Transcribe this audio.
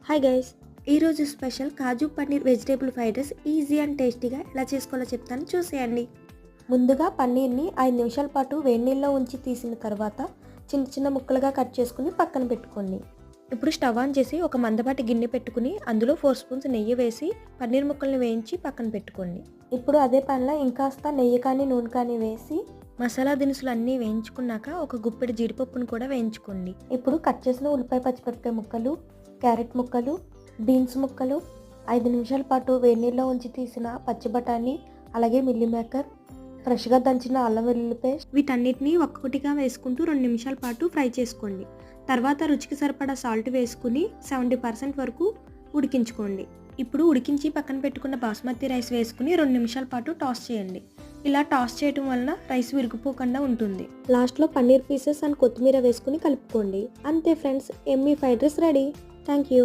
Hi guys, ఈరోజు special kaju paneer vegetable fried rice easy and టేస్టీగా ఎలా చేసుకోవాలో చెప్తాను, చూసేయండి. ముందుగా పన్నీర్ని 5 నిమిషాల పాటు వేడి నీళ్ళలో ఉంచి తీసిన తర్వాత చిన్న చిన్న ముక్కలుగా కట్ చేసుకుని పక్కన పెట్టుకోండి. ఇప్పుడు స్టవ్ ఆన్ చేసి ఒక మందపాటి గిన్నె పెట్టుకుని అందులో 4 స్పూన్స్ నెయ్యి వేసి పన్నీర్ ముక్కల్ని వేయించి పక్కన పెట్టుకోండి. ఇప్పుడు అదే పాన్లో ఇంకాస్త నెయ్యి కానీ నూనె కానీ వేసి మసాలా దినుసులు అన్నీ వేయించుకున్నాక ఒక గుప్పెడు జీడిపప్పును కూడా వేయించుకోండి. ఇప్పుడు కట్ చేసిన ఉల్లిపాయ పచ్చిమిరపకాయ ముక్కలు, క్యారెట్ ముక్కలు, బీన్స్ ముక్కలు, 5 నిమిషాల పాటు వేడి నీళ్ళలో ఉంచి తీసిన పచ్చి బఠానీ, అలాగే మిల్లీ మేకర్, ఫ్రెష్గా దంచిన అల్లం వెల్లుల్లి పేస్ట్, వీటన్నిటిని ఒక్కొక్కటిగా వేసుకుంటూ 2 నిమిషాల పాటు ఫ్రై చేసుకోండి. తర్వాత రుచికి సరిపడా సాల్ట్ వేసుకుని 70% వరకు ఉడికించుకోండి. ఇప్పుడు ఉడికించి పక్కన పెట్టుకున్న బాస్మతి రైస్ వేసుకుని 2 నిమిషాల పాటు టాస్ చేయండి. ఇలా టాస్ చేయడం వలన రైస్ విరిగిపోకుండా ఉంటుంది. లాస్ట్లో పన్నీర్ పీసెస్ అండ్ కొత్తిమీర వేసుకుని కలుపుకోండి. అంతే friends, Emmy fried rice ready. Thank you.